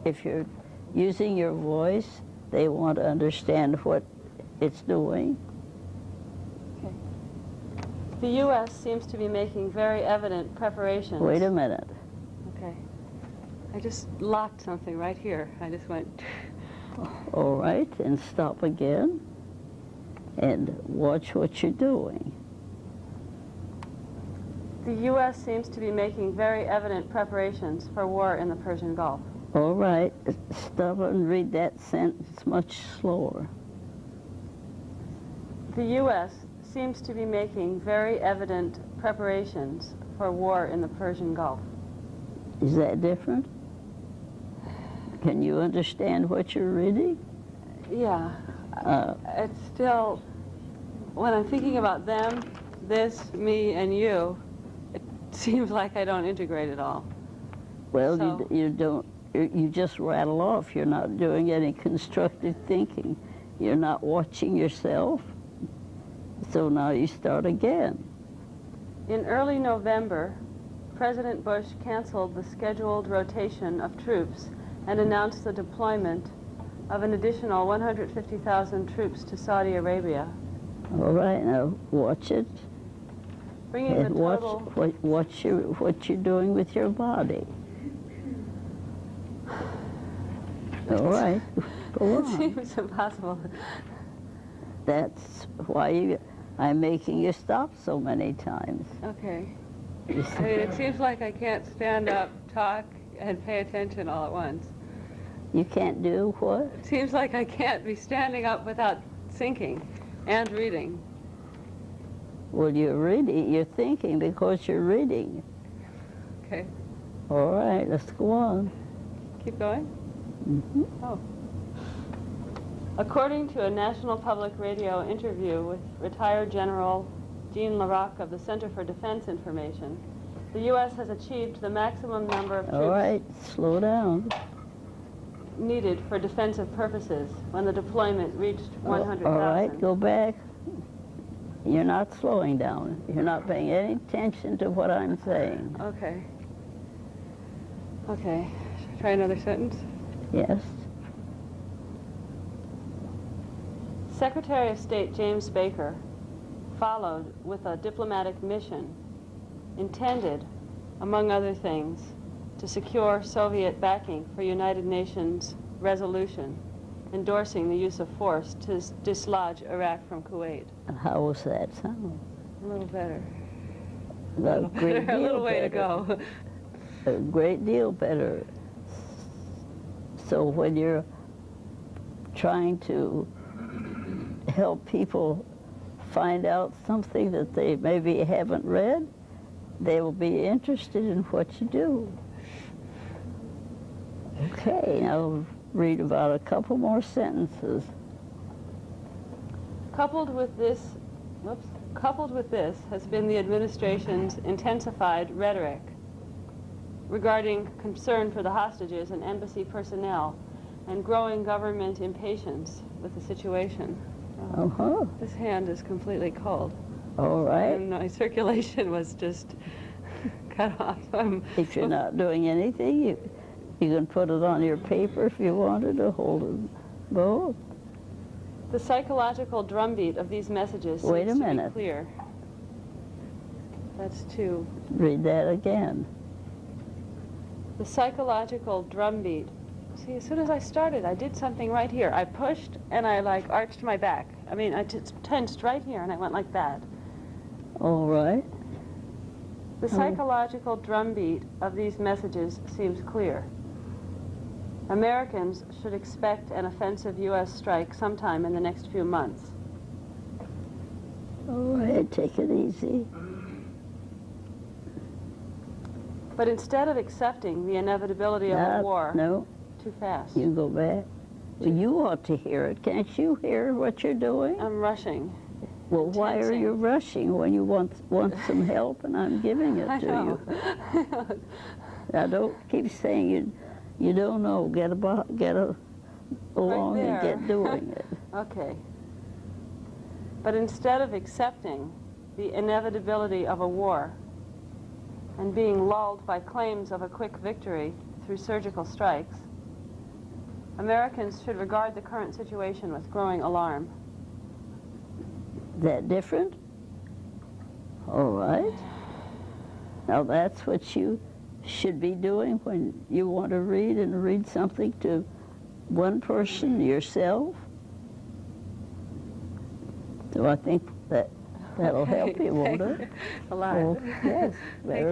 if you're using your voice, they want to understand what it's doing. Okay. The U.S. seems to be making very evident preparations. Wait a minute. Okay. I just locked something right here. I just went... All right, and stop again, and watch what you're doing. The U.S. seems to be making very evident preparations for war in the Persian Gulf. All right, stop and read that sentence much slower. The U.S. seems to be making very evident preparations for war in the Persian Gulf. Is that different? Can you understand what you're reading? Yeah. It's still, when I'm thinking about them, this, me, and you, it seems like I don't integrate it all. Well, So, you don't. You just rattle off. You're not doing any constructive thinking. You're not watching yourself. So now you start again. in early November, President Bush canceled the scheduled rotation of troops and announced the deployment of an additional 150,000 troops to Saudi Arabia, All right, now watch it. bringing the And watch total... what you're doing with your body. All right, go It on. seems impossible. That's why I'm making you stop so many times. Okay. You I mean, it seems like I can't stand up, talk, and pay attention all at once. can't do what? It seems like I can't be standing up without thinking and reading. Well, you're reading. You're thinking because you're reading. Okay. All right, let's go on. Keep going? Mm-hmm. Oh. According to a National Public Radio interview with retired General Jean Larac of the Center for Defense Information, the U.S. has achieved the maximum number of All troops right, slow down. needed for defensive purposes when the deployment reached 100,000. All right, go back. You're not slowing down. You're not paying any attention to what I'm saying. Okay. Okay. Should I try another sentence? Yes. Secretary of State James Baker followed with a diplomatic mission intended, among other things, to secure Soviet backing for United Nations resolution endorsing the use of force to dislodge Iraq from Kuwait. How was that sound? A little better. A great A little deal way to better. go. A great deal better. So when you're trying to help people find out something that they maybe haven't read, they will be interested in what you do. Okay, now read about a couple more sentences. Coupled with this has been the administration's intensified rhetoric regarding concern for the hostages and embassy personnel and growing government impatience with the situation. Uh-huh. This hand is completely cold. All right. And my circulation was just cut off. If you're not doing anything, you can put it on your paper if you wanted to hold it both. The psychological drumbeat of these messages Wait a seems to minute. be clear. That's two. Read that again. The psychological drumbeat. See, as soon as I started, I did something right here. I pushed and I like arched my back. I mean, I just tensed right here and I went like that. All right. The psychological drumbeat of these messages seems clear. Americans should expect an offensive U.S. strike sometime in the next few months. All right, take it easy. But instead of accepting the inevitability of a war, No, too fast. you can go back. Well, you ought to hear it. Can't you hear what you're doing? I'm rushing. Well, why are you rushing when you want some help and I'm giving it I to know. you? Now, don't keep saying you don't know. Get along and get doing it. Okay. But instead of accepting the inevitability of a war and being lulled by claims of a quick victory through surgical strikes, Americans should regard the current situation with growing alarm. That different? All right. Now that's what you should be doing when you want to read and read something to one person, yourself. So I think that'll help you, won't it? A lot. Oh, yes. Very